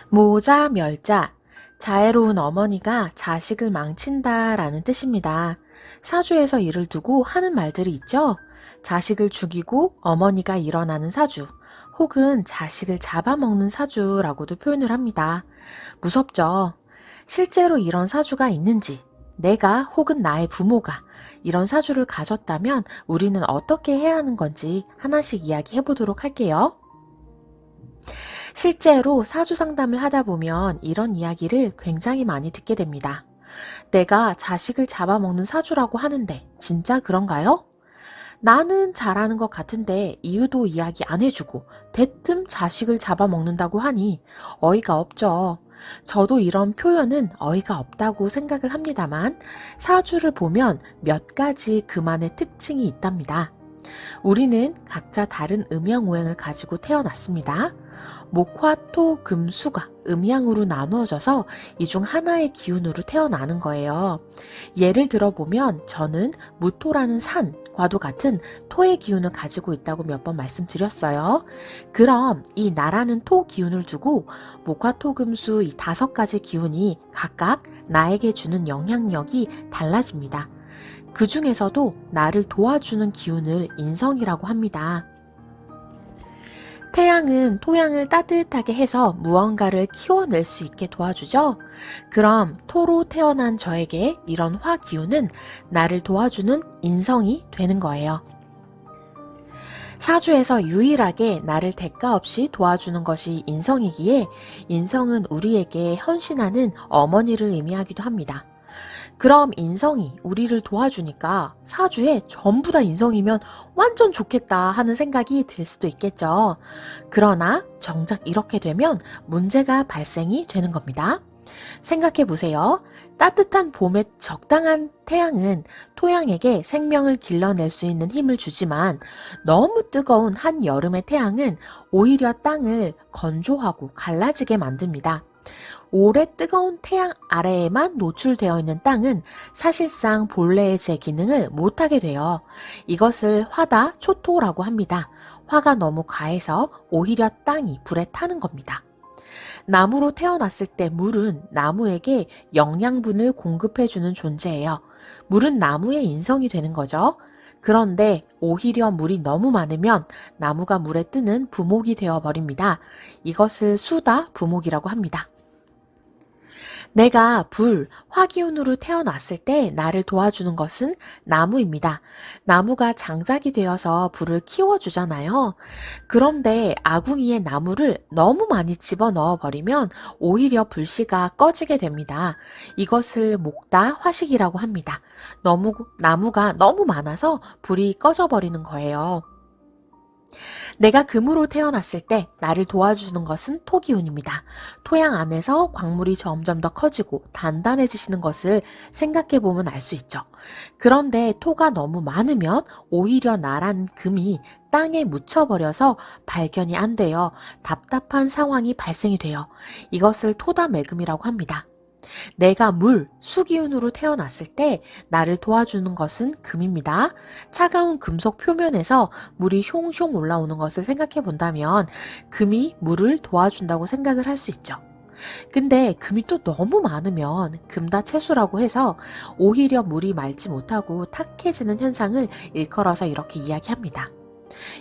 모자, 멸자. 자애로운 어머니가 자식을 망친다라는 뜻입니다. 사주에서 이를 두고 하는 말들이 있죠. 자식을 죽이고 어머니가 일어나는 사주, 혹은 자식을 잡아먹는 사주라고도 표현을 합니다. 무섭죠? 실제로 이런 사주가 있는지, 내가 혹은 나의 부모가 이런 사주를 가졌다면 우리는 어떻게 해야 하는 건지 하나씩 이야기해 보도록 할게요. 실제로 사주 상담을 하다 보면 이런 이야기를 굉장히 많이 듣게 됩니다. 내가 자식을 잡아먹는 사주라고 하는데 진짜 그런가요? 나는 잘하는 것 같은데 이유도 이야기 안 해주고 대뜸 자식을 잡아먹는다고 하니 어이가 없죠. 저도 이런 표현은 어이가 없다고 생각을 합니다만 사주를 보면 몇 가지 그만의 특징이 있답니다. 우리는 각자 다른 음양오행을 가지고 태어났습니다. 목, 화, 토, 금, 수가 음양으로 나누어져서 이 중 하나의 기운으로 태어나는 거예요. 예를 들어보면 저는 무토라는 산과도 같은 토의 기운을 가지고 있다고 몇 번 말씀드렸어요. 그럼 이 나라는 토 기운을 두고 목, 화, 토, 금, 수 이 5가지 기운이 각각 나에게 주는 영향력이 달라집니다. 그 중에서도 나를 도와주는 기운을 인성이라고 합니다. 태양은 토양을 따뜻하게 해서 무언가를 키워낼 수 있게 도와주죠. 그럼 토로 태어난 저에게 이런 화 기운은 나를 도와주는 인성이 되는 거예요. 사주에서 유일하게 나를 대가 없이 도와주는 것이 인성이기에 인성은 우리에게 헌신하는 어머니를 의미하기도 합니다. 그럼 인성이 우리를 도와주니까 사주에 전부 다 인성이면 완전 좋겠다 하는 생각이 들 수도 있겠죠. 그러나 정작 이렇게 되면 문제가 발생이 되는 겁니다. 생각해 보세요. 따뜻한 봄에 적당한 태양은 토양에게 생명을 길러낼 수 있는 힘을 주지만 너무 뜨거운 한여름의 태양은 오히려 땅을 건조하고 갈라지게 만듭니다. 오래 뜨거운 태양 아래에만 노출되어 있는 땅은 사실상 본래의 제 기능을 못하게 돼요. 이것을 화다 초토라고 합니다. 화가 너무 과해서 오히려 땅이 불에 타는 겁니다. 나무로 태어났을 때 물은 나무에게 영양분을 공급해주는 존재예요. 물은 나무의 인성이 되는 거죠. 그런데 오히려 물이 너무 많으면 나무가 물에 뜨는 부목이 되어버립니다. 이것을 수다 부목이라고 합니다. 내가 불, 화기운으로 태어났을 때 나를 도와주는 것은 나무입니다. 나무가 장작이 되어서 불을 키워주잖아요. 그런데 아궁이에 나무를 너무 많이 집어넣어 버리면 오히려 불씨가 꺼지게 됩니다. 이것을 목다 화식이라고 합니다. 나무가 너무 많아서 불이 꺼져 버리는 거예요. 내가 금으로 태어났을 때 나를 도와주는 것은 토기운입니다. 토양 안에서 광물이 점점 더 커지고 단단해지시는 것을 생각해 보면 알 수 있죠. 그런데 토가 너무 많으면 오히려 나란 금이 땅에 묻혀버려서 발견이 안 돼요. 답답한 상황이 발생이 돼요. 이것을 토다매금이라고 합니다. 내가 물, 수기운으로 태어났을 때 나를 도와주는 것은 금입니다. 차가운 금속 표면에서 물이 숑숑 올라오는 것을 생각해 본다면 금이 물을 도와준다고 생각을 할 수 있죠. 근데 금이 또 너무 많으면 금다채수라고 해서 오히려 물이 맑지 못하고 탁해지는 현상을 일컬어서 이렇게 이야기합니다.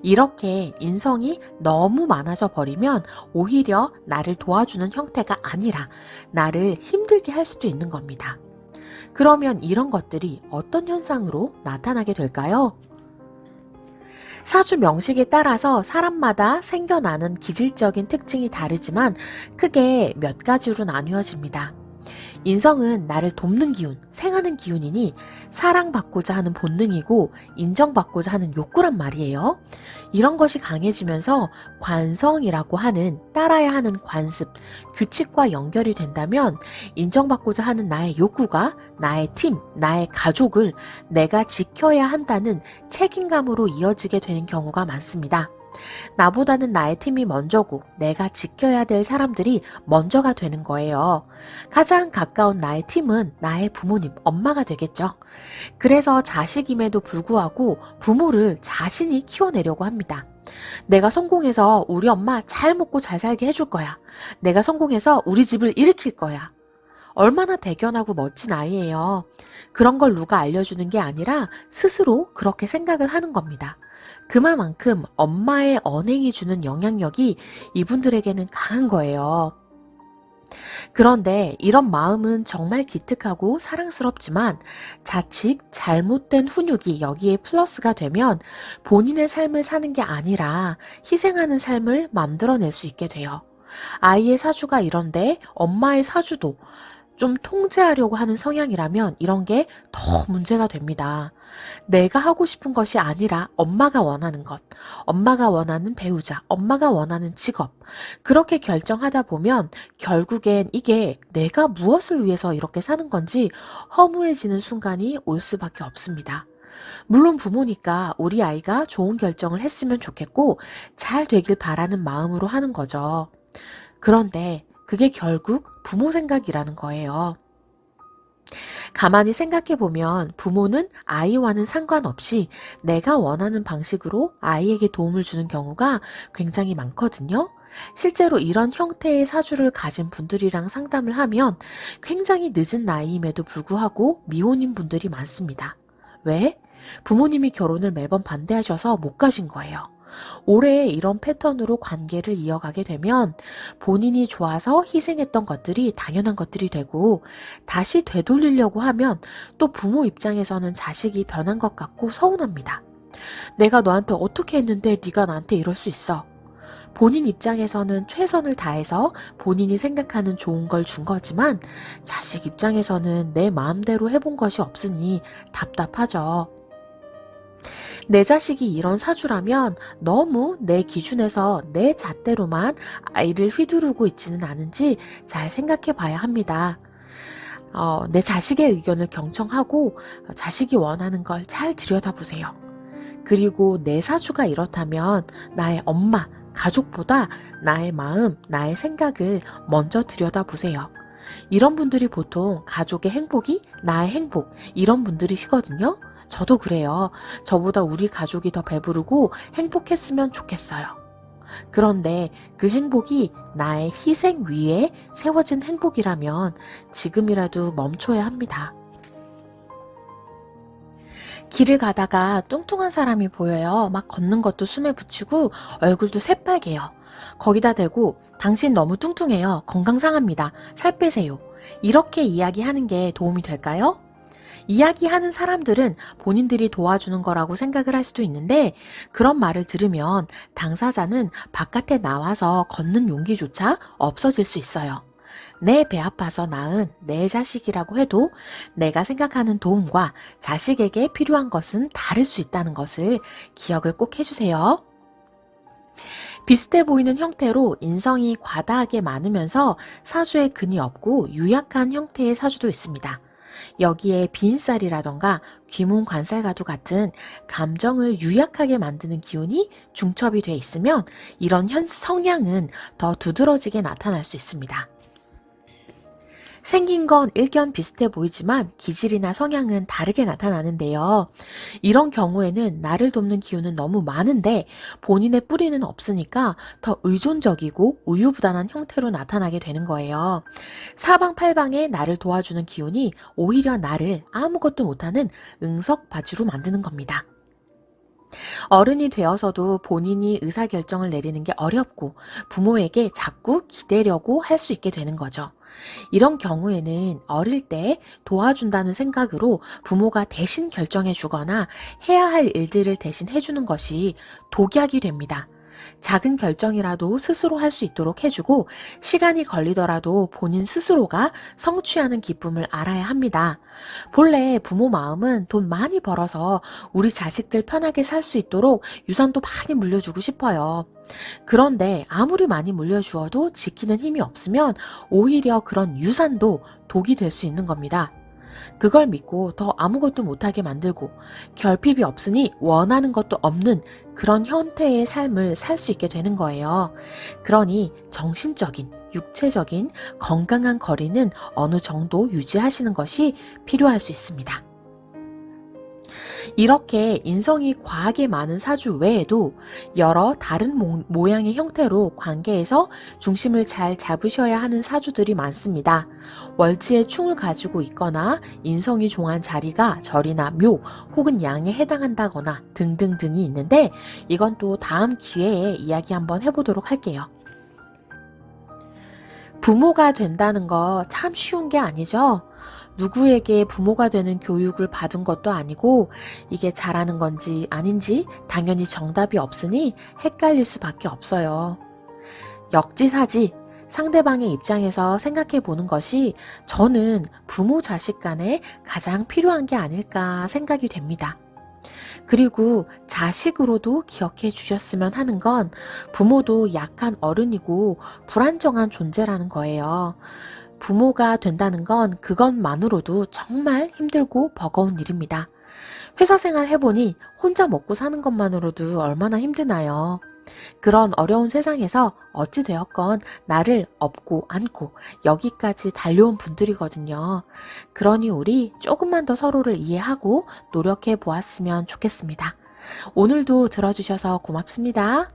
이렇게 인성이 너무 많아져 버리면 오히려 나를 도와주는 형태가 아니라 나를 힘들게 할 수도 있는 겁니다. 그러면 이런 것들이 어떤 현상으로 나타나게 될까요? 사주 명식에 따라서 사람마다 생겨나는 기질적인 특징이 다르지만 크게 몇 가지로 나뉘어집니다. 인성은 나를 돕는 기운, 생하는 기운이니 사랑받고자 하는 본능이고 인정받고자 하는 욕구란 말이에요. 이런 것이 강해지면서 관성이라고 하는 따라야 하는 관습, 규칙과 연결이 된다면 인정받고자 하는 나의 욕구가 나의 팀, 나의 가족을 내가 지켜야 한다는 책임감으로 이어지게 되는 경우가 많습니다. 나보다는 나의 팀이 먼저고 내가 지켜야 될 사람들이 먼저가 되는 거예요. 가장 가까운 나의 팀은 나의 부모님, 엄마가 되겠죠. 그래서 자식임에도 불구하고 부모를 자신이 키워내려고 합니다. 내가 성공해서 우리 엄마 잘 먹고 잘 살게 해줄 거야. 내가 성공해서 우리 집을 일으킬 거야. 얼마나 대견하고 멋진 아이예요. 그런 걸 누가 알려주는 게 아니라 스스로 그렇게 생각을 하는 겁니다. 그만큼 엄마의 언행이 주는 영향력이 이분들에게는 강한 거예요. 그런데 이런 마음은 정말 기특하고 사랑스럽지만 자칫 잘못된 훈육이 여기에 플러스가 되면 본인의 삶을 사는 게 아니라 희생하는 삶을 만들어낼 수 있게 돼요. 아이의 사주가 이런데 엄마의 사주도 좀 통제하려고 하는 성향이라면 이런 게 더 문제가 됩니다. 내가 하고 싶은 것이 아니라 엄마가 원하는 것, 엄마가 원하는 배우자, 엄마가 원하는 직업, 그렇게 결정하다 보면 결국엔 이게 내가 무엇을 위해서 이렇게 사는 건지 허무해지는 순간이 올 수밖에 없습니다. 물론 부모니까 우리 아이가 좋은 결정을 했으면 좋겠고 잘 되길 바라는 마음으로 하는 거죠. 그런데 그게 결국 부모 생각이라는 거예요. 가만히 생각해보면 부모는 아이와는 상관없이 내가 원하는 방식으로 아이에게 도움을 주는 경우가 굉장히 많거든요. 실제로 이런 형태의 사주를 가진 분들이랑 상담을 하면 굉장히 늦은 나이임에도 불구하고 미혼인 분들이 많습니다. 왜? 부모님이 결혼을 매번 반대하셔서 못 가신 거예요. 오래 이런 패턴으로 관계를 이어가게 되면 본인이 좋아서 희생했던 것들이 당연한 것들이 되고 다시 되돌리려고 하면 또 부모 입장에서는 자식이 변한 것 같고 서운합니다. 내가 너한테 어떻게 했는데 네가 나한테 이럴 수 있어. 본인 입장에서는 최선을 다해서 본인이 생각하는 좋은 걸 준 거지만 자식 입장에서는 내 마음대로 해본 것이 없으니 답답하죠. 내 자식이 이런 사주라면 너무 내 기준에서 내 잣대로만 아이를 휘두르고 있지는 않은지 잘 생각해 봐야 합니다. 내 자식의 의견을 경청하고 자식이 원하는 걸 잘 들여다보세요. 그리고 내 사주가 이렇다면 나의 엄마, 가족보다 나의 마음, 나의 생각을 먼저 들여다보세요. 이런 분들이 보통 가족의 행복이 나의 행복, 이런 분들이시거든요. 저도 그래요. 저보다 우리 가족이 더 배부르고 행복했으면 좋겠어요. 그런데 그 행복이 나의 희생 위에 세워진 행복이라면 지금이라도 멈춰야 합니다. 길을 가다가 뚱뚱한 사람이 보여요. 막 걷는 것도 숨에 붙이고 얼굴도 새빨개요. 거기다 대고 당신 너무 뚱뚱해요. 건강 상합니다. 살 빼세요. 이렇게 이야기하는 게 도움이 될까요? 이야기하는 사람들은 본인들이 도와주는 거라고 생각을 할 수도 있는데 그런 말을 들으면 당사자는 바깥에 나와서 걷는 용기조차 없어질 수 있어요. 내 배 아파서 낳은 내 자식이라고 해도 내가 생각하는 도움과 자식에게 필요한 것은 다를 수 있다는 것을 기억을 꼭 해주세요. 비슷해 보이는 형태로 인성이 과다하게 많으면서 사주에 근이 없고 유약한 형태의 사주도 있습니다. 여기에 빈쌀이라던가 귀문관살가도 같은 감정을 유약하게 만드는 기운이 중첩이 돼 있으면 이런 성향은 더 두드러지게 나타날 수 있습니다. 생긴 건 일견 비슷해 보이지만 기질이나 성향은 다르게 나타나는데요. 이런 경우에는 나를 돕는 기운은 너무 많은데 본인의 뿌리는 없으니까 더 의존적이고 우유부단한 형태로 나타나게 되는 거예요. 사방팔방에 나를 도와주는 기운이 오히려 나를 아무것도 못하는 응석바지로 만드는 겁니다. 어른이 되어서도 본인이 의사결정을 내리는 게 어렵고 부모에게 자꾸 기대려고 할 수 있게 되는 거죠. 이런 경우에는 어릴 때 도와준다는 생각으로 부모가 대신 결정해 주거나 해야 할 일들을 대신 해주는 것이 독약이 됩니다. 작은 결정이라도 스스로 할 수 있도록 해주고 시간이 걸리더라도 본인 스스로가 성취하는 기쁨을 알아야 합니다. 본래 부모 마음은 돈 많이 벌어서 우리 자식들 편하게 살 수 있도록 유산도 많이 물려주고 싶어요. 그런데 아무리 많이 물려주어도 지키는 힘이 없으면 오히려 그런 유산도 독이 될 수 있는 겁니다. 그걸 믿고 더 아무것도 못하게 만들고 결핍이 없으니 원하는 것도 없는 그런 형태의 삶을 살 수 있게 되는 거예요. 그러니 정신적인, 육체적인 건강한 거리는 어느 정도 유지하시는 것이 필요할 수 있습니다. 이렇게 인성이 과하게 많은 사주 외에도 여러 다른 모양의 형태로 관계에서 중심을 잘 잡으셔야 하는 사주들이 많습니다. 월지의 충을 가지고 있거나 인성이 종한 자리가 절이나 묘 혹은 양에 해당한다거나 등등등이 있는데 이건 또 다음 기회에 이야기 한번 해보도록 할게요. 부모가 된다는 거 참 쉬운 게 아니죠? 누구에게 부모가 되는 교육을 받은 것도 아니고 이게 잘하는 건지 아닌지 당연히 정답이 없으니 헷갈릴 수밖에 없어요. 역지사지, 상대방의 입장에서 생각해 보는 것이 저는 부모 자식 간에 가장 필요한 게 아닐까 생각이 됩니다. 그리고 자식으로도 기억해 주셨으면 하는 건 부모도 약한 어른이고 불안정한 존재라는 거예요. 부모가 된다는 건 그것만으로도 정말 힘들고 버거운 일입니다. 회사 생활 해보니 혼자 먹고 사는 것만으로도 얼마나 힘드나요? 그런 어려운 세상에서 어찌 되었건 나를 업고 안고 여기까지 달려온 분들이거든요. 그러니 우리 조금만 더 서로를 이해하고 노력해 보았으면 좋겠습니다. 오늘도 들어주셔서 고맙습니다.